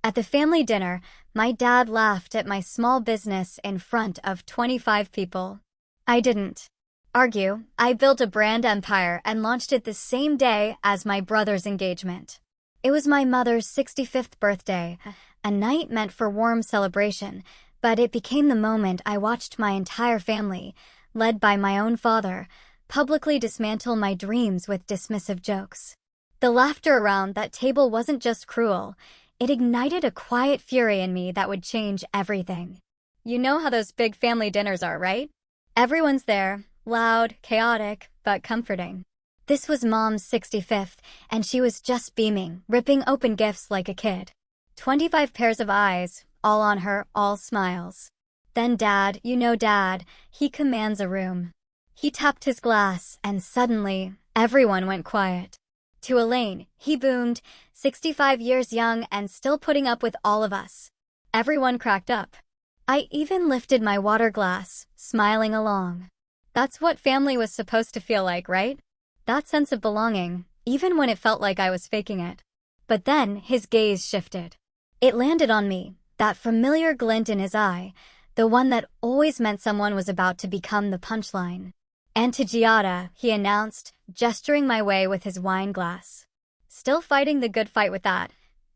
At the family dinner, my dad laughed at my small business in front of 25 people. I didn't argue. I built a brand empire and launched it the same day as my brother's engagement. It was my mother's 65th birthday, a night meant for warm celebration, but it became the moment I watched my entire family, led by my own father, publicly dismantle my dreams with dismissive jokes. The laughter around that table wasn't just cruel, it ignited a quiet fury in me that would change everything. You know how those big family dinners are, right? Everyone's there, loud, chaotic, but comforting. This was Mom's 65th, and she was just beaming, ripping open gifts like a kid. 25 pairs of eyes, all on her, all smiles. Then Dad, you know Dad, he commands a room. He tapped his glass, and suddenly, everyone went quiet. To Elaine, he boomed, 65 years young and still putting up with all of us. Everyone cracked up. I even lifted my water glass, smiling along. That's what family was supposed to feel like, right? That sense of belonging, even when it felt like I was faking it. But then, his gaze shifted. It landed on me, that familiar glint in his eye, the one that always meant someone was about to become the punchline. "And to Giada," he announced, gesturing my way with his wine glass. "Still fighting the good fight with that.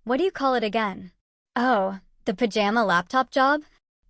What do you call it again?" "Oh, the pajama laptop job?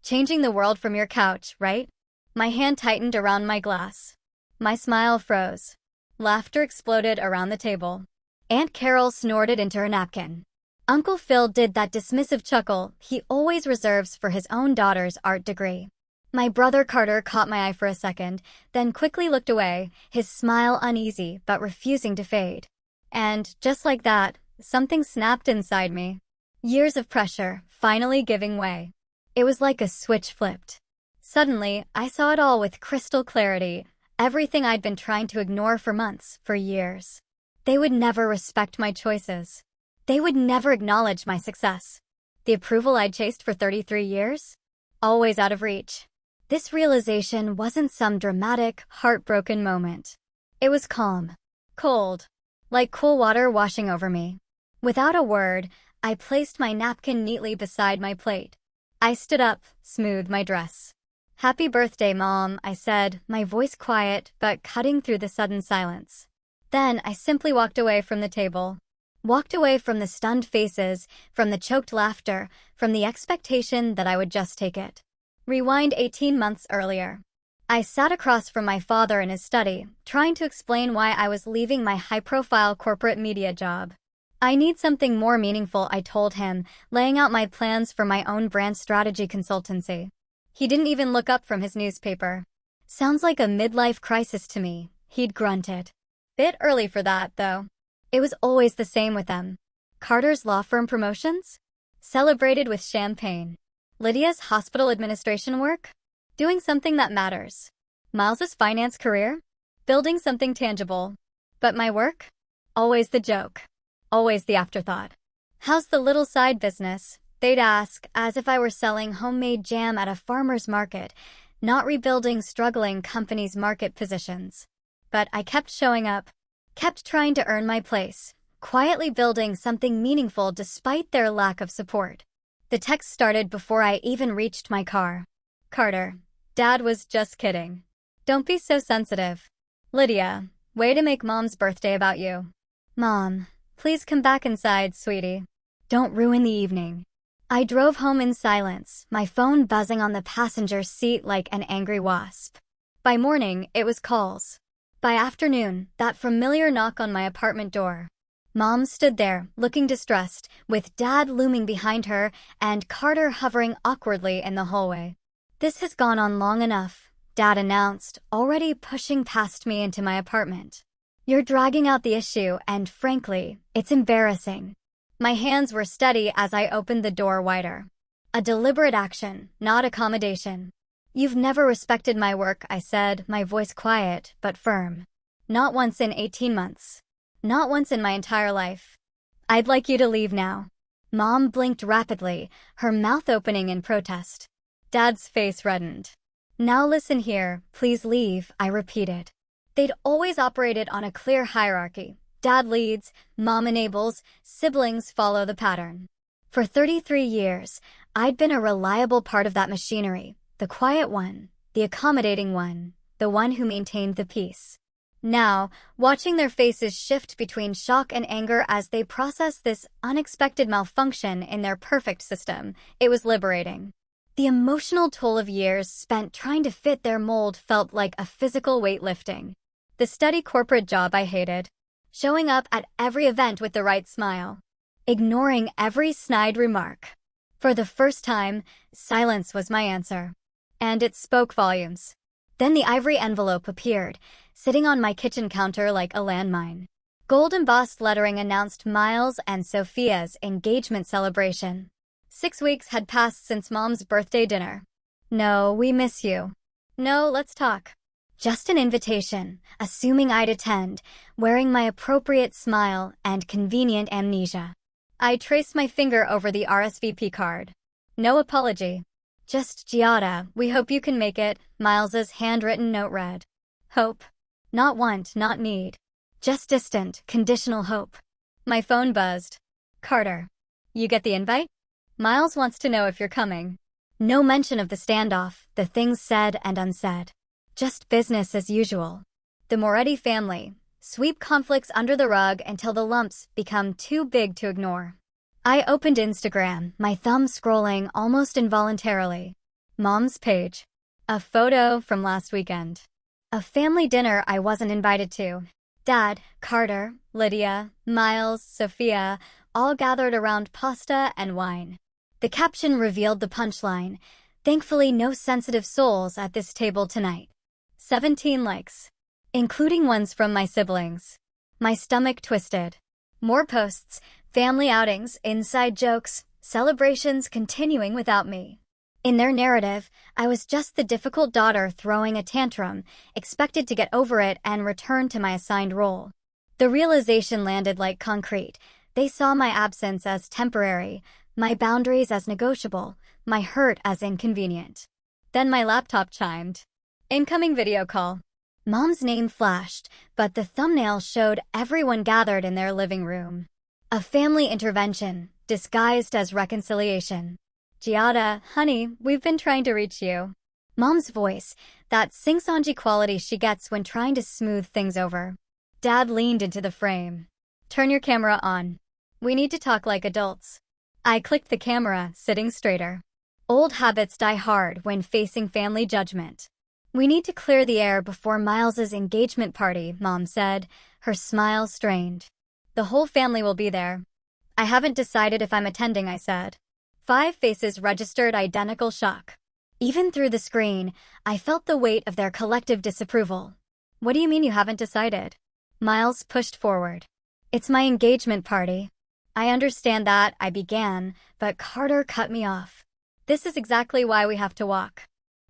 Changing the world from your couch, right?" My hand tightened around my glass. My smile froze. Laughter exploded around the table. Aunt Carol snorted into her napkin. Uncle Phil did that dismissive chuckle he always reserves for his own daughter's art degree. My brother Carter caught my eye for a second, then quickly looked away, his smile uneasy but refusing to fade. And, just like that, something snapped inside me. Years of pressure, finally giving way. It was like a switch flipped. Suddenly, I saw it all with crystal clarity, everything I'd been trying to ignore for months, for years. They would never respect my choices. They would never acknowledge my success. The approval I'd chased for 33 years? Always out of reach. This realization wasn't some dramatic, heartbroken moment. It was calm. Cold. Like cool water washing over me. Without a word, I placed my napkin neatly beside my plate. I stood up, smoothed my dress. "Happy birthday, Mom," I said, my voice quiet but cutting through the sudden silence. Then I simply walked away from the table. Walked away from the stunned faces, from the choked laughter, from the expectation that I would just take it. Rewind 18 months earlier. I sat across from my father in his study, trying to explain why I was leaving my high-profile corporate media job. "I need something more meaningful," I told him, laying out my plans for my own brand strategy consultancy. He didn't even look up from his newspaper. "Sounds like a midlife crisis to me," he'd grunted. Bit early for that, though. It was always the same with them. Carter's law firm promotions? Celebrated with champagne. Lydia's hospital administration work? Doing something that matters. Miles's finance career? Building something tangible. But my work? Always the joke. Always the afterthought. "How's the little side business?" they'd ask, as if I were selling homemade jam at a farmer's market, not rebuilding struggling companies' market positions. But I kept showing up, kept trying to earn my place, quietly building something meaningful despite their lack of support. The text started before I even reached my car. "Carter, Dad was just kidding. Don't be so sensitive. Lydia, way to make Mom's birthday about you. Mom, please come back inside, sweetie. Don't ruin the evening." I drove home in silence, my phone buzzing on the passenger seat like an angry wasp. By morning, it was calls. By afternoon, that familiar knock on my apartment door. Mom stood there, looking distressed, with Dad looming behind her and Carter hovering awkwardly in the hallway. "This has gone on long enough," Dad announced, already pushing past me into my apartment. "You're dragging out the issue, and frankly, it's embarrassing." My hands were steady as I opened the door wider. A deliberate action, not accommodation. "You've never respected my work," I said, my voice quiet but firm. "Not once in 18 months. Not once in my entire life. I'd like you to leave now." Mom blinked rapidly, her mouth opening in protest. Dad's face reddened. "Now listen here, please leave," I repeated. They'd always operated on a clear hierarchy. Dad leads, Mom enables, siblings follow the pattern. For 33 years, I'd been a reliable part of that machinery, the quiet one, the accommodating one, the one who maintained the peace. Now, watching their faces shift between shock and anger as they process this unexpected malfunction in their perfect system, it was liberating. The emotional toll of years spent trying to fit their mold felt like a physical weight lifting. The steady corporate job I hated. Showing up at every event with the right smile. Ignoring every snide remark. For the first time, silence was my answer. And it spoke volumes. Then the ivory envelope appeared, sitting on my kitchen counter like a landmine. Gold-embossed lettering announced Miles and Sophia's engagement celebration. 6 weeks had passed since Mom's birthday dinner. No, we miss you. No, let's talk. Just an invitation, assuming I'd attend, wearing my appropriate smile and convenient amnesia. I traced my finger over the RSVP card. No apology. Just Giada, we hope you can make it, Miles's handwritten note read. Hope. Not want, not need. Just distant, conditional hope. My phone buzzed. Carter. You get the invite? Miles wants to know if you're coming. No mention of the standoff, the things said and unsaid. Just business as usual. The Moretti family. Sweep conflicts under the rug until the lumps become too big to ignore. I opened Instagram, my thumb scrolling almost involuntarily. Mom's page. A photo from last weekend. A family dinner I wasn't invited to. Dad, Carter, Lydia, Miles, Sophia, all gathered around pasta and wine. The caption revealed the punchline. Thankfully, no sensitive souls at this table tonight. 17 likes. Including ones from my siblings. My stomach twisted. More posts, family outings, inside jokes, celebrations continuing without me. In their narrative, I was just the difficult daughter throwing a tantrum, expected to get over it and return to my assigned role. The realization landed like concrete. They saw my absence as temporary, my boundaries as negotiable, my hurt as inconvenient. Then my laptop chimed. Incoming video call. Mom's name flashed, but the thumbnail showed everyone gathered in their living room. A family intervention, disguised as reconciliation. Giada, honey, we've been trying to reach you. Mom's voice, that sing-songy quality she gets when trying to smooth things over. Dad leaned into the frame. Turn your camera on. We need to talk like adults. I clicked the camera, sitting straighter. Old habits die hard when facing family judgment. We need to clear the air before Miles's engagement party, Mom said, her smile strained. The whole family will be there. I haven't decided if I'm attending, I said. 5 faces registered identical shock. Even through the screen, I felt the weight of their collective disapproval. What do you mean you haven't decided? Miles pushed forward. It's my engagement party. I understand that, I began, but Carter cut me off. This is exactly why we have to walk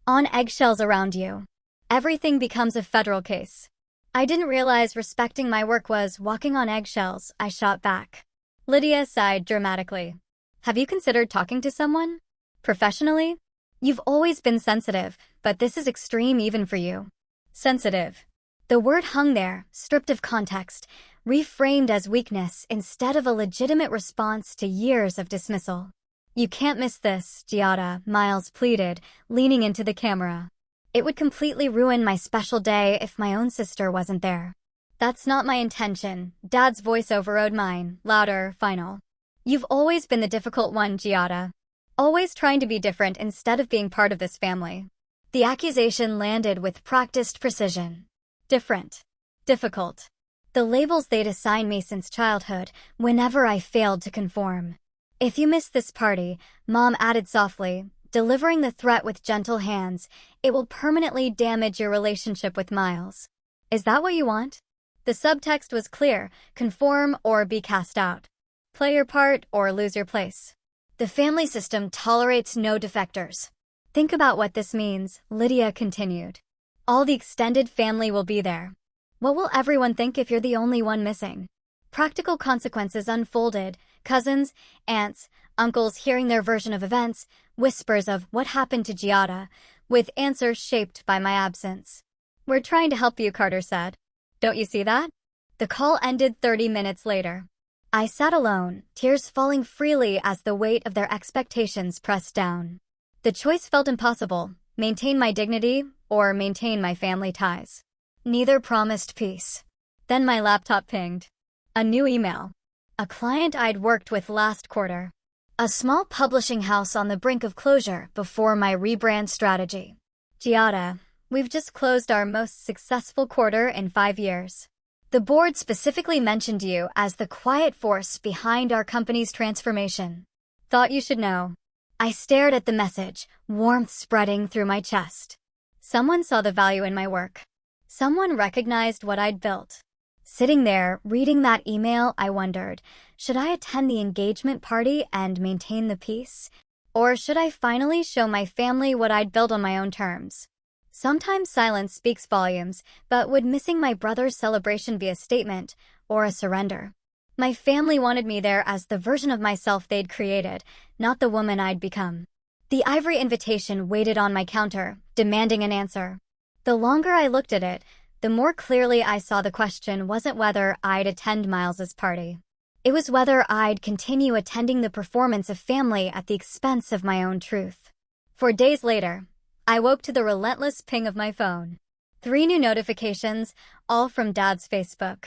on eggshells around you. Everything becomes a federal case. I didn't realize respecting my work was walking on eggshells, I shot back. Lydia sighed dramatically. Have you considered talking to someone? Professionally? You've always been sensitive, but this is extreme even for you. Sensitive. The word hung there, stripped of context, reframed as weakness instead of a legitimate response to years of dismissal. You can't miss this, Giada, Miles pleaded, leaning into the camera. It would completely ruin my special day if my own sister wasn't there. That's not my intention, Dad's voice overrode mine, louder, final. You've always been the difficult one, Giada. Always trying to be different instead of being part of this family. The accusation landed with practiced precision. Different. Difficult. The labels they'd assigned me since childhood, whenever I failed to conform. If you miss this party, Mom added softly, delivering the threat with gentle hands, it will permanently damage your relationship with Miles. Is that what you want? The subtext was clear, conform or be cast out. Play your part or lose your place. The family system tolerates no defectors. Think about what this means, Lydia continued. All the extended family will be there. What will everyone think if you're the only one missing? Practical consequences unfolded, cousins, aunts, uncles hearing their version of events, whispers of what happened to Giada, with answers shaped by my absence. We're trying to help you, Carter said. Don't you see that? The call ended 30 minutes later. I sat alone, tears falling freely as the weight of their expectations pressed down. The choice felt impossible: maintain my dignity or maintain my family ties. Neither promised peace. Then my laptop pinged. A new email. A client I'd worked with last quarter. A small publishing house on the brink of closure before my rebrand strategy. AITA, we've just closed our most successful quarter in 5 years. The board specifically mentioned you as the quiet force behind our company's transformation. Thought you should know. I stared at the message, warmth spreading through my chest. Someone saw the value in my work. Someone recognized what I'd built. Sitting there, reading that email, I wondered, should I attend the engagement party and maintain the peace? Or should I finally show my family what I'd built on my own terms? Sometimes silence speaks volumes, but would missing my brother's celebration be a statement or a surrender? My family wanted me there as the version of myself they'd created, not the woman I'd become. The ivory invitation waited on my counter, demanding an answer. The longer I looked at it, the more clearly I saw the question wasn't whether I'd attend Miles's party. It was whether I'd continue attending the performance of family at the expense of my own truth. 4 days later, I woke to the relentless ping of my phone. 3 new notifications, all from Dad's Facebook.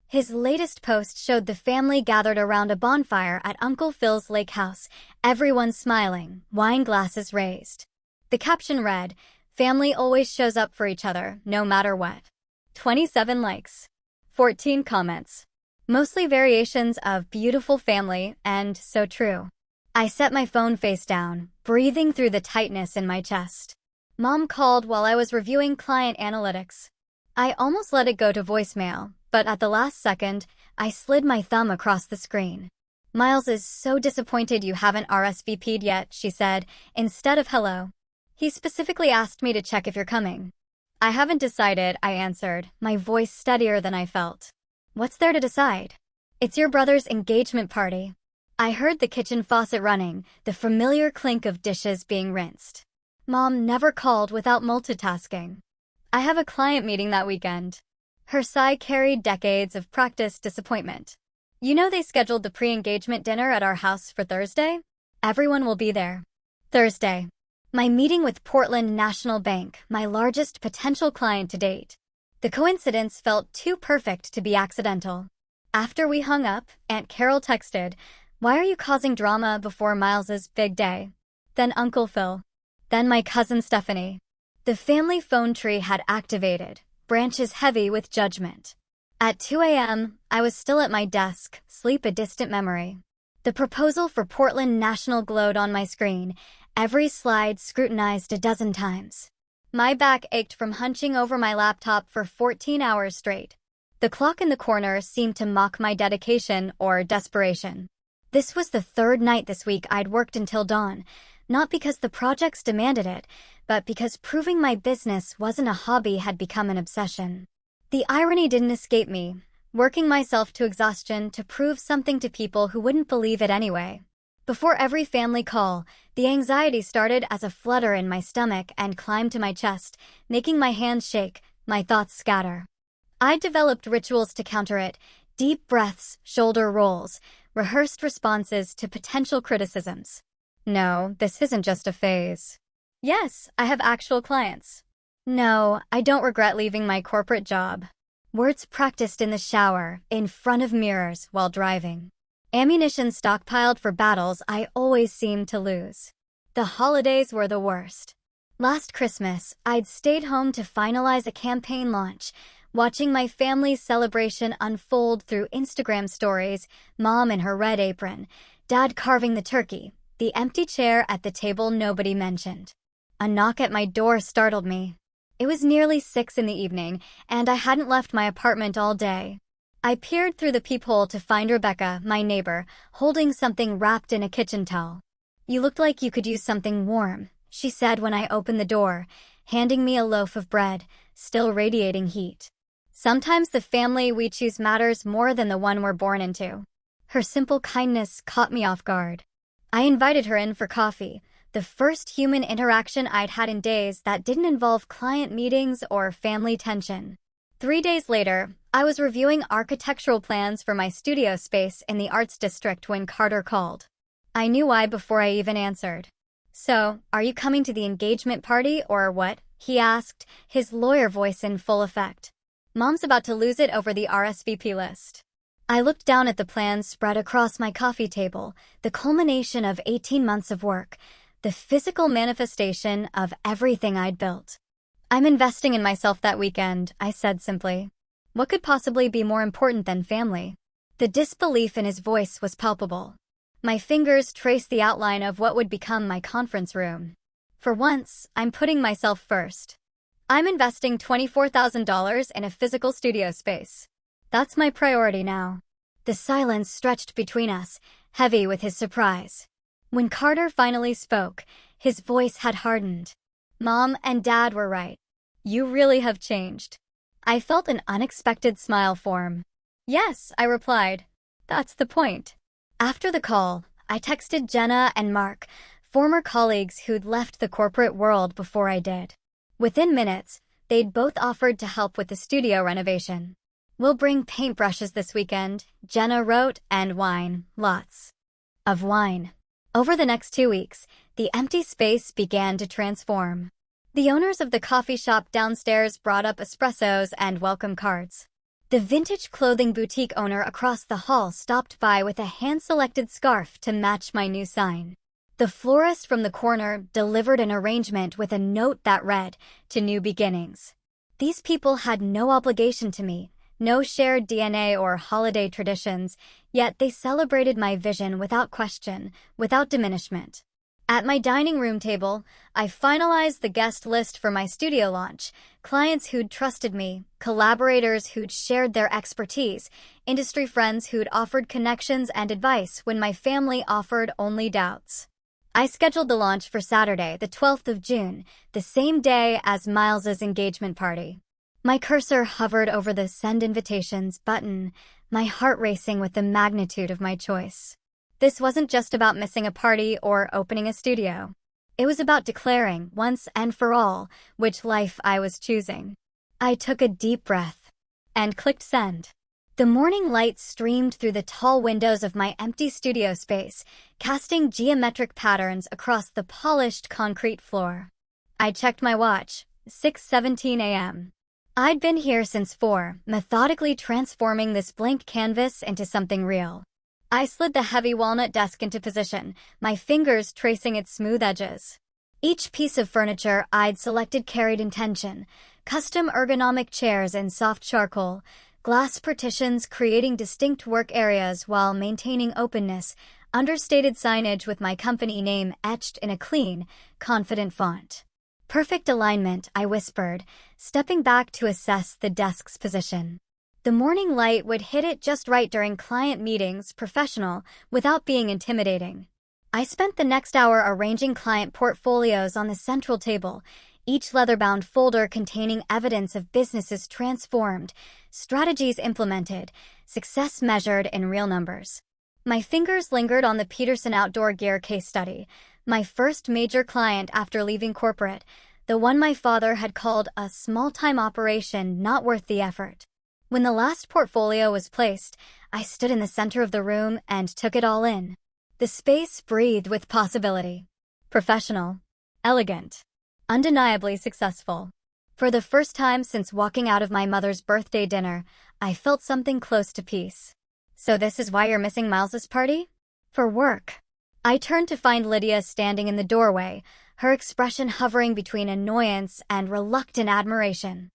His latest post showed the family gathered around a bonfire at Uncle Phil's lake house, everyone smiling, wine glasses raised. The caption read, "Family always shows up for each other, no matter what." 27 likes. 14 comments. Mostly variations of beautiful family and so true. I set my phone face down, breathing through the tightness in my chest. Mom called while I was reviewing client analytics. I almost let it go to voicemail, but at the last second, I slid my thumb across the screen. "Miles is so disappointed you haven't RSVP'd yet," she said, instead of hello. "He specifically asked me to check if you're coming." "I haven't decided," I answered, my voice steadier than I felt. "What's there to decide?" "It's your brother's engagement party." I heard the kitchen faucet running, the familiar clink of dishes being rinsed. Mom never called without multitasking. "I have a client meeting that weekend." Her sigh carried decades of practiced disappointment. "You know they scheduled the pre-engagement dinner at our house for Thursday? Everyone will be there." Thursday. My meeting with Portland National Bank, my largest potential client to date. The coincidence felt too perfect to be accidental. After we hung up, Aunt Carol texted, "Why are you causing drama before Miles's big day?" Then Uncle Phil. Then my cousin Stephanie. The family phone tree had activated, branches heavy with judgment. At 2 a.m., I was still at my desk, sleep a distant memory. The proposal for Portland National glowed on my screen, every slide scrutinized a dozen times. My back ached from hunching over my laptop for 14 hours straight. The clock in the corner seemed to mock my dedication or desperation. This was the 3rd night this week I'd worked until dawn, not because the projects demanded it, but because proving my business wasn't a hobby had become an obsession. The irony didn't escape me, working myself to exhaustion to prove something to people who wouldn't believe it anyway. Before every family call, the anxiety started as a flutter in my stomach and climbed to my chest, making my hands shake, my thoughts scatter. I developed rituals to counter it: deep breaths, shoulder rolls, rehearsed responses to potential criticisms. "No, this isn't just a phase." "Yes, I have actual clients." "No, I don't regret leaving my corporate job." Words practiced in the shower, in front of mirrors, while driving. Ammunition stockpiled for battles I always seemed to lose. The holidays were the worst. Last Christmas, I'd stayed home to finalize a campaign launch, watching my family's celebration unfold through Instagram stories, Mom in her red apron, Dad carving the turkey, the empty chair at the table nobody mentioned. A knock at my door startled me. It was nearly 6 in the evening, and I hadn't left my apartment all day. I peered through the peephole to find Rebecca, my neighbor, holding something wrapped in a kitchen towel. "You looked like you could use something warm," she said when I opened the door, handing me a loaf of bread, still radiating heat. Sometimes the family we choose matters more than the one we're born into. Her simple kindness caught me off guard. I invited her in for coffee, the first human interaction I'd had in days that didn't involve client meetings or family tension. 3 days later, I was reviewing architectural plans for my studio space in the Arts District when Carter called. I knew why before I even answered. "So, are you coming to the engagement party or what?" he asked, his lawyer voice in full effect. "Mom's about to lose it over the RSVP list." I looked down at the plans spread across my coffee table, the culmination of 18 months of work, the physical manifestation of everything I'd built. "I'm investing in myself that weekend," I said simply. What could possibly be more important than family? The disbelief in his voice was palpable. My fingers traced the outline of what would become my conference room. "For once, I'm putting myself first. I'm investing $24,000 in a physical studio space. That's my priority now." The silence stretched between us, heavy with his surprise. When Carter finally spoke, his voice had hardened. "Mom and Dad were right. You really have changed." I felt an unexpected smile form. "Yes," I replied. "That's the point." After the call, I texted Jenna and Mark, former colleagues who'd left the corporate world before I did. Within minutes, they'd both offered to help with the studio renovation. "We'll bring paintbrushes this weekend," Jenna wrote, "and wine, lots of wine." Over the next 2 weeks, the empty space began to transform. The owners of the coffee shop downstairs brought up espressos and welcome cards. The vintage clothing boutique owner across the hall stopped by with a hand-selected scarf to match my new sign. The florist from the corner delivered an arrangement with a note that read, "To new beginnings." These people had no obligation to me, no shared DNA or holiday traditions, yet they celebrated my vision without question, without diminishment. At my dining room table, I finalized the guest list for my studio launch, clients who'd trusted me, collaborators who'd shared their expertise, industry friends who'd offered connections and advice when my family offered only doubts. I scheduled the launch for Saturday, the 12th of June, the same day as Miles's engagement party. My cursor hovered over the Send Invitations button, my heart racing with the magnitude of my choice. This wasn't just about missing a party or opening a studio. It was about declaring, once and for all, which life I was choosing. I took a deep breath and clicked send. The morning light streamed through the tall windows of my empty studio space, casting geometric patterns across the polished concrete floor. I checked my watch, 6:17 a.m. I'd been here since 4, methodically transforming this blank canvas into something real. I slid the heavy walnut desk into position, my fingers tracing its smooth edges. Each piece of furniture I'd selected carried intention: custom ergonomic chairs in soft charcoal, glass partitions creating distinct work areas while maintaining openness, understated signage with my company name etched in a clean, confident font. "Perfect alignment," I whispered, stepping back to assess the desk's position. The morning light would hit it just right during client meetings, professional, without being intimidating. I spent the next hour arranging client portfolios on the central table, each leather-bound folder containing evidence of businesses transformed, strategies implemented, success measured in real numbers. My fingers lingered on the Peterson outdoor gear case study, my first major client after leaving corporate, the one my father had called a small-time operation not worth the effort. When the last portfolio was placed, I stood in the center of the room and took it all in. The space breathed with possibility. Professional, elegant, undeniably successful. For the first time since walking out of my mother's birthday dinner, I felt something close to peace. "So this is why you're missing Miles's party?" "For work." I turned to find Lydia standing in the doorway, her expression hovering between annoyance and reluctant admiration.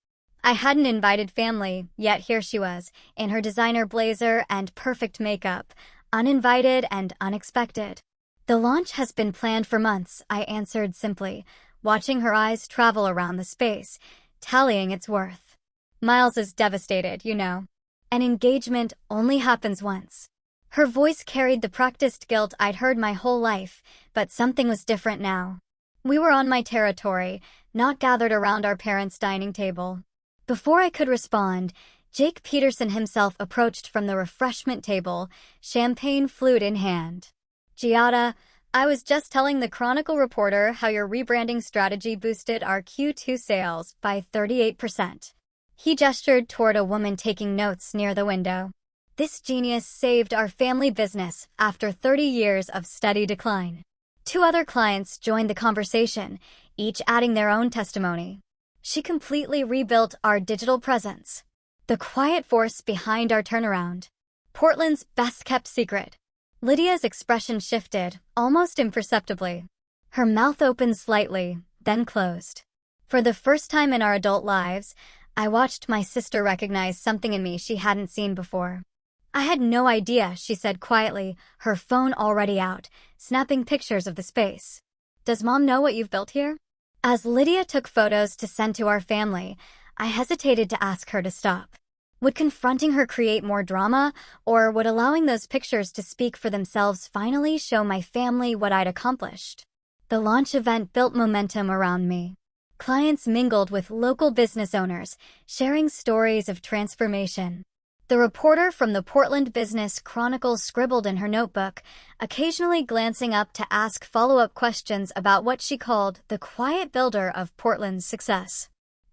I hadn't invited family, yet here she was, in her designer blazer and perfect makeup, uninvited and unexpected. "The launch has been planned for months," I answered simply, watching her eyes travel around the space, tallying its worth. "Miles is devastated, you know. An engagement only happens once." Her voice carried the practiced guilt I'd heard my whole life, but something was different now. We were on my territory, not gathered around our parents' dining table. Before I could respond, Jake Peterson himself approached from the refreshment table, champagne flute in hand. "Giada, I was just telling the Chronicle reporter how your rebranding strategy boosted our Q2 sales by 38%. He gestured toward a woman taking notes near the window. This genius saved our family business after 30 years of steady decline. 2 other clients joined the conversation, each adding their own testimony. She completely rebuilt our digital presence. The quiet force behind our turnaround. Portland's best-kept secret. Lydia's expression shifted, almost imperceptibly. Her mouth opened slightly, then closed. For the first time in our adult lives, I watched my sister recognize something in me she hadn't seen before. "I had no idea," she said quietly, her phone already out, snapping pictures of the space. "Does Mom know what you've built here?" As Lydia took photos to send to our family, I hesitated to ask her to stop. Would confronting her create more drama, or would allowing those pictures to speak for themselves finally show my family what I'd accomplished? The launch event built momentum around me. Clients mingled with local business owners, sharing stories of transformation. The reporter from the Portland Business Chronicle scribbled in her notebook, occasionally glancing up to ask follow-up questions about what she called the quiet builder of Portland's success.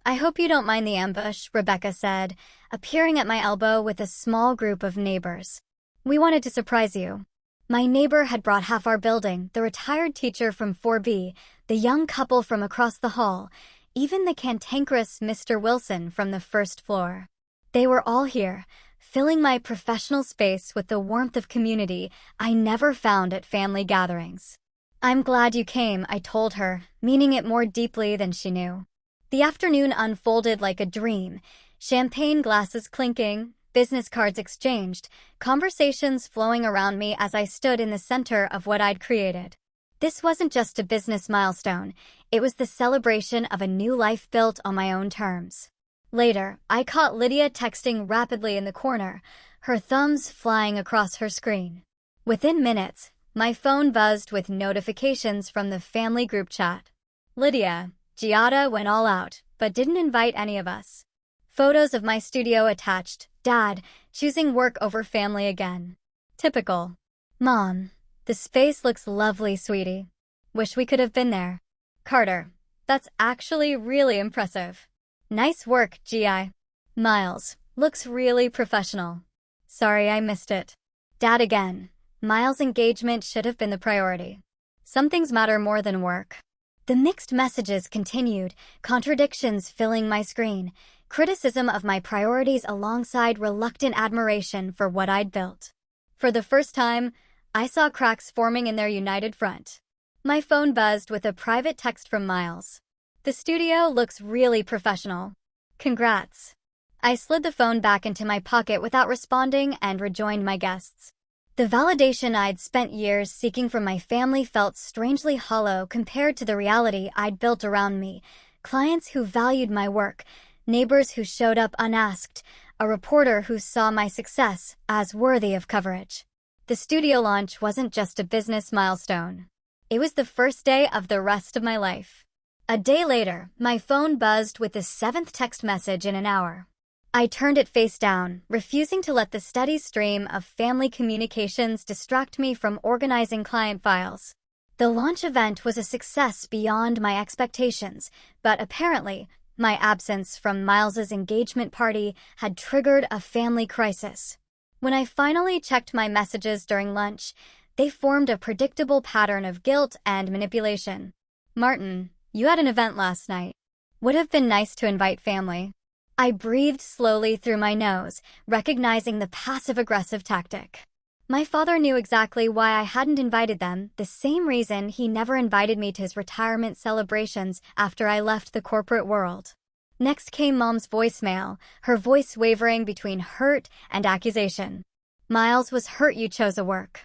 "I hope you don't mind the ambush," Rebecca said, appearing at my elbow with a small group of neighbors. "We wanted to surprise you." My neighbor had brought half our building, the retired teacher from 4B, the young couple from across the hall, even the cantankerous Mr. Wilson from the first floor. They were all here, filling my professional space with the warmth of community I never found at family gatherings. "I'm glad you came," I told her, meaning it more deeply than she knew. The afternoon unfolded like a dream, champagne glasses clinking, business cards exchanged, conversations flowing around me as I stood in the center of what I'd created. This wasn't just a business milestone, it was the celebration of a new life built on my own terms. Later, I caught Lydia texting rapidly in the corner, her thumbs flying across her screen. Within minutes, my phone buzzed with notifications from the family group chat. "Lydia, Giada went all out, but didn't invite any of us." Photos of my studio attached. "Dad, choosing work over family again." Typical. "Mom, the space looks lovely, sweetie. Wish we could have been there." Carter, "That's actually really impressive." "Nice work, Gi." Miles, "Looks really professional." "Sorry I missed it." Dad again, "Miles' engagement should have been the priority. Some things matter more than work." The mixed messages continued, contradictions filling my screen, criticism of my priorities alongside reluctant admiration for what I'd built. For the first time, I saw cracks forming in their united front. My phone buzzed with a private text from Miles. "The studio looks really professional. Congrats." I slid the phone back into my pocket without responding and rejoined my guests. The validation I'd spent years seeking from my family felt strangely hollow compared to the reality I'd built around me. Clients who valued my work, neighbors who showed up unasked, a reporter who saw my success as worthy of coverage. The studio launch wasn't just a business milestone. It was the first day of the rest of my life. A day later, my phone buzzed with the 7th text message in an hour. I turned it face down, refusing to let the steady stream of family communications distract me from organizing client files. The launch event was a success beyond my expectations, but apparently, my absence from Miles's engagement party had triggered a family crisis. When I finally checked my messages during lunch, they formed a predictable pattern of guilt and manipulation. "Martin, you had an event last night. Would have been nice to invite family." I breathed slowly through my nose, recognizing the passive-aggressive tactic. My father knew exactly why I hadn't invited them, the same reason he never invited me to his retirement celebrations after I left the corporate world. Next came Mom's voicemail, her voice wavering between hurt and accusation. "Miles was hurt you chose a work.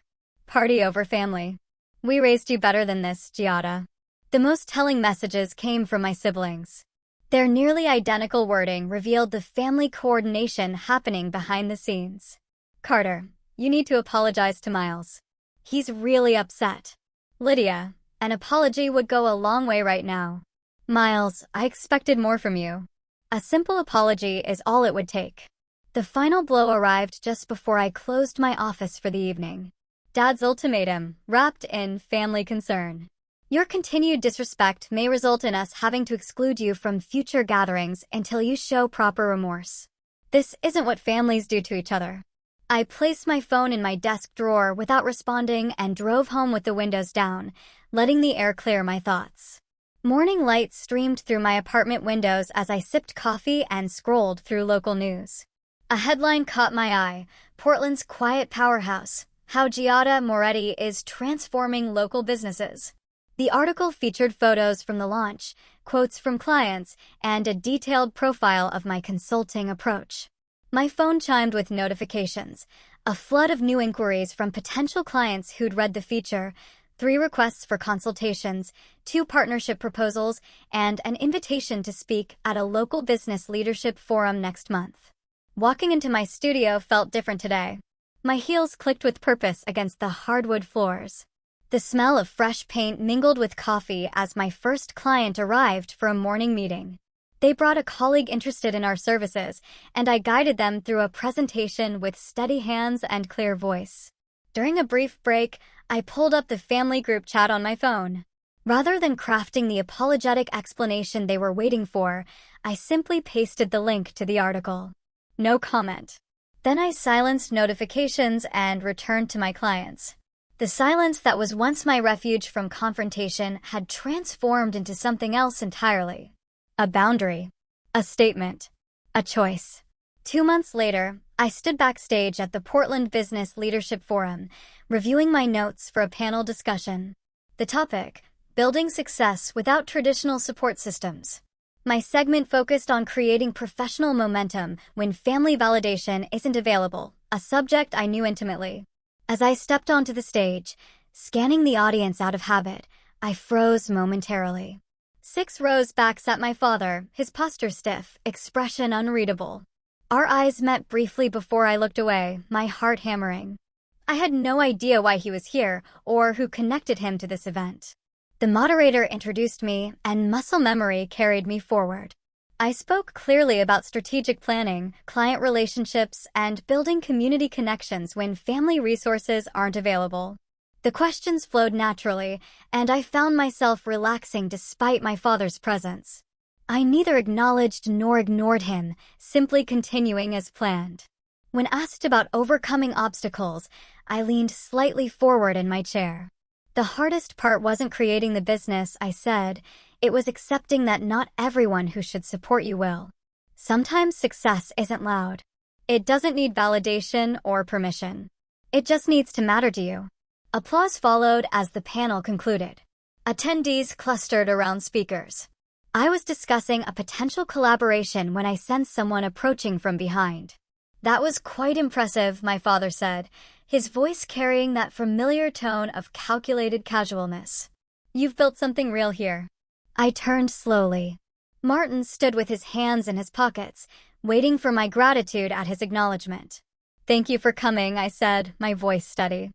Party over family. We raised you better than this, Giada." The most telling messages came from my siblings. Their nearly identical wording revealed the family coordination happening behind the scenes. "Carter, you need to apologize to Miles. He's really upset." "Lydia, an apology would go a long way right now." "Miles, I expected more from you." A simple apology is all it would take. The final blow arrived just before I closed my office for the evening. Dad's ultimatum, wrapped in family concern. Your continued disrespect may result in us having to exclude you from future gatherings until you show proper remorse. This isn't what families do to each other. I placed my phone in my desk drawer without responding and drove home with the windows down, letting the air clear my thoughts. Morning light streamed through my apartment windows as I sipped coffee and scrolled through local news. A headline caught my eye: Portland's quiet powerhouse, how Giada Moretti is transforming local businesses. The article featured photos from the launch, quotes from clients, and a detailed profile of my consulting approach. My phone chimed with notifications, a flood of new inquiries from potential clients who'd read the feature, 3 requests for consultations, 2 partnership proposals, and an invitation to speak at a local business leadership forum next month. Walking into my studio felt different today. My heels clicked with purpose against the hardwood floors. The smell of fresh paint mingled with coffee as my first client arrived for a morning meeting. They brought a colleague interested in our services, and I guided them through a presentation with steady hands and clear voice. During a brief break, I pulled up the family group chat on my phone. Rather than crafting the apologetic explanation they were waiting for, I simply pasted the link to the article. No comment. Then I silenced notifications and returned to my clients. The silence that was once my refuge from confrontation had transformed into something else entirely. A boundary. A statement. A choice. 2 months later, I stood backstage at the Portland Business Leadership Forum, reviewing my notes for a panel discussion. The topic: Building Success Without Traditional Support Systems. My segment focused on creating professional momentum when family validation isn't available, a subject I knew intimately. As I stepped onto the stage, scanning the audience out of habit, I froze momentarily. 6 rows back sat my father, his posture stiff, expression unreadable. Our eyes met briefly before I looked away, my heart hammering. I had no idea why he was here or who connected him to this event. The moderator introduced me, and muscle memory carried me forward. I spoke clearly about strategic planning, client relationships, and building community connections when family resources aren't available. The questions flowed naturally, and I found myself relaxing despite my father's presence. I neither acknowledged nor ignored him, simply continuing as planned. When asked about overcoming obstacles, I leaned slightly forward in my chair. The hardest part wasn't creating the business, I said. It was accepting that not everyone who should support you will. Sometimes success isn't loud. It doesn't need validation or permission. It just needs to matter to you. Applause followed as the panel concluded. Attendees clustered around speakers. I was discussing a potential collaboration when I sensed someone approaching from behind. That was quite impressive, my father said, his voice carrying that familiar tone of calculated casualness. You've built something real here. I turned slowly. Martin stood with his hands in his pockets, waiting for my gratitude at his acknowledgement. Thank you for coming, I said, my voice steady.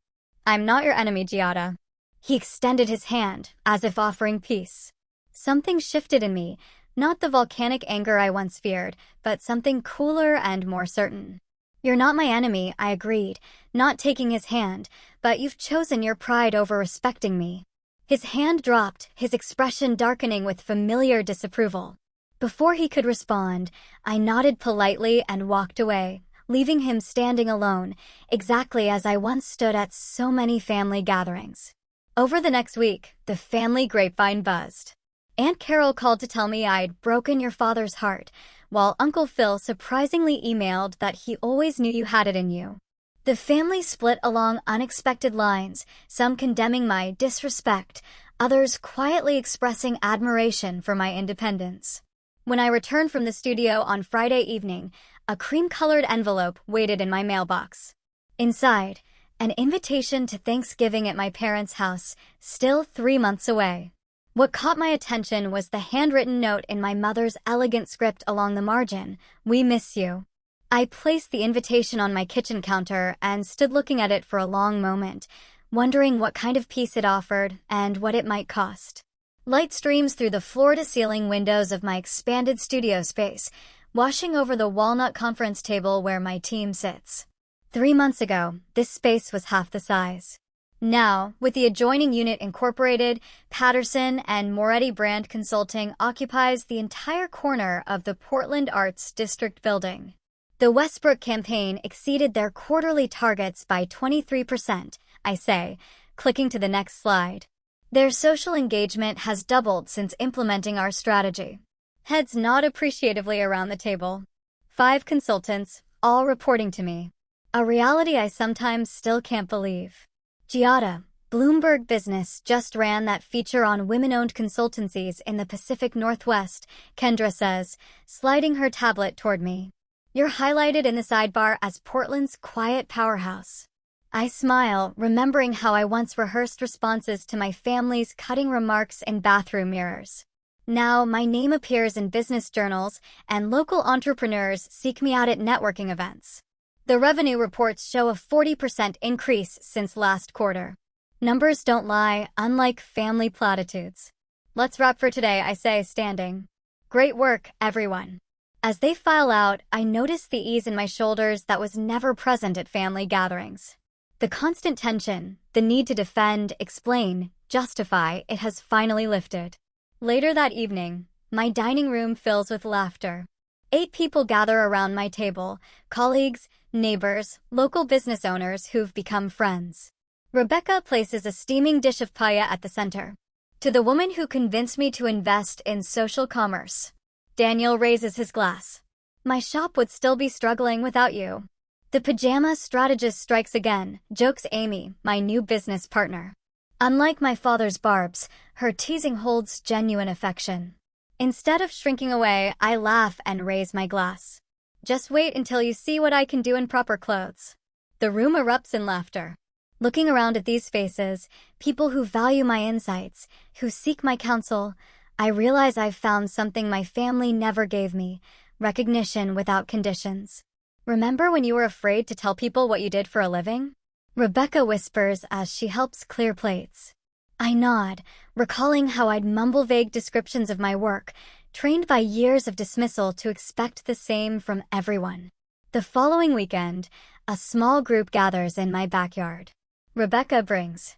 I'm not your enemy, Giada. He extended his hand, as if offering peace. Something shifted in me, not the volcanic anger I once feared, but something cooler and more certain. You're not my enemy, I agreed, not taking his hand, but you've chosen your pride over respecting me. His hand dropped, his expression darkening with familiar disapproval. Before he could respond, I nodded politely and walked away, leaving him standing alone, exactly as I once stood at so many family gatherings. Over the next week, the family grapevine buzzed. Aunt Carol called to tell me I'd broken your father's heart, while Uncle Phil surprisingly emailed that he always knew you had it in you. The family split along unexpected lines, some condemning my disrespect, others quietly expressing admiration for my independence. When I returned from the studio on Friday evening, a cream-colored envelope waited in my mailbox. Inside, an invitation to Thanksgiving at my parents' house, still 3 months away. What caught my attention was the handwritten note in my mother's elegant script along the margin, "We miss you." I placed the invitation on my kitchen counter and stood looking at it for a long moment, wondering what kind of piece it offered and what it might cost. Light streams through the floor-to-ceiling windows of my expanded studio space, washing over the walnut conference table where my team sits. 3 months ago, this space was half the size. Now, with the adjoining unit incorporated, Patterson and Moretti Brand Consulting occupies the entire corner of the Portland Arts District building. The Westbrook campaign exceeded their quarterly targets by 23%, I say, clicking to the next slide. Their social engagement has doubled since implementing our strategy. Heads nod appreciatively around the table. 5 consultants, all reporting to me. A reality I sometimes still can't believe. Giada, Bloomberg Business just ran that feature on women-owned consultancies in the Pacific Northwest, Kendra says, sliding her tablet toward me. You're highlighted in the sidebar as Portland's quiet powerhouse. I smile, remembering how I once rehearsed responses to my family's cutting remarks in bathroom mirrors. Now, my name appears in business journals, and local entrepreneurs seek me out at networking events. The revenue reports show a 40% increase since last quarter. Numbers don't lie, unlike family platitudes. Let's wrap for today, I say, standing. Great work, everyone. As they file out, I notice the ease in my shoulders that was never present at family gatherings. The constant tension, the need to defend, explain, justify, it has finally lifted. Later that evening, my dining room fills with laughter. 8 people gather around my table, colleagues, neighbors, local business owners who've become friends. Rebecca places a steaming dish of paella at the center. To the woman who convinced me to invest in social commerce. Daniel raises his glass. My shop would still be struggling without you. The pajama strategist strikes again, jokes Amy, my new business partner. Unlike my father's barbs, her teasing holds genuine affection. Instead of shrinking away, I laugh and raise my glass. Just wait until you see what I can do in proper clothes. The room erupts in laughter. Looking around at these faces, people who value my insights, who seek my counsel, I realize I've found something my family never gave me, recognition without conditions. Remember when you were afraid to tell people what you did for a living? Rebecca whispers as she helps clear plates. I nod, recalling how I'd mumble vague descriptions of my work, trained by years of dismissal to expect the same from everyone. The following weekend, a small group gathers in my backyard. Rebecca brings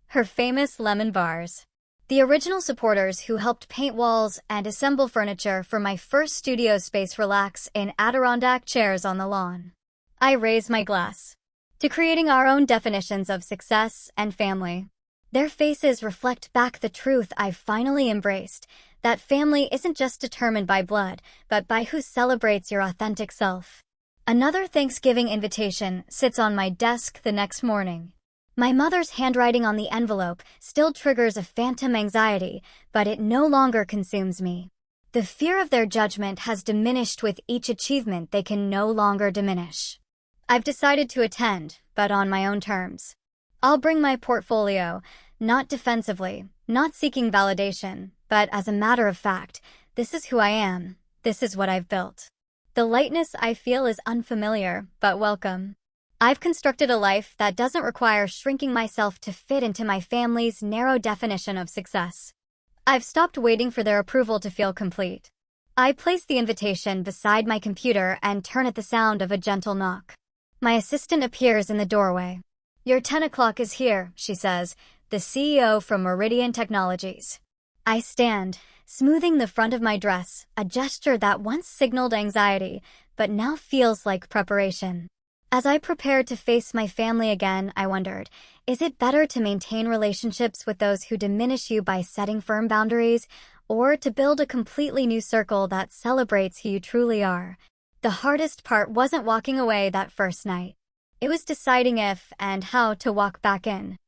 her famous lemon bars. The original supporters who helped paint walls and assemble furniture for my first studio space relax in Adirondack chairs on the lawn. I raise my glass to creating our own definitions of success and family. Their faces reflect back the truth I've finally embraced, that family isn't just determined by blood, but by who celebrates your authentic self. Another Thanksgiving invitation sits on my desk the next morning. My mother's handwriting on the envelope still triggers a phantom anxiety, but it no longer consumes me. The fear of their judgment has diminished with each achievement they can no longer diminish. I've decided to attend, but on my own terms. I'll bring my portfolio, not defensively, not seeking validation, but as a matter of fact, this is who I am, this is what I've built. The lightness I feel is unfamiliar, but welcome. I've constructed a life that doesn't require shrinking myself to fit into my family's narrow definition of success. I've stopped waiting for their approval to feel complete. I place the invitation beside my computer and turn at the sound of a gentle knock. My assistant appears in the doorway. Your 10 o'clock is here, she says, the CEO from Meridian Technologies. I stand, smoothing the front of my dress, a gesture that once signaled anxiety, but now feels like preparation. As I prepared to face my family again, I wondered, is it better to maintain relationships with those who diminish you by setting firm boundaries, or to build a completely new circle that celebrates who you truly are? The hardest part wasn't walking away that first night. It was deciding if and how to walk back in.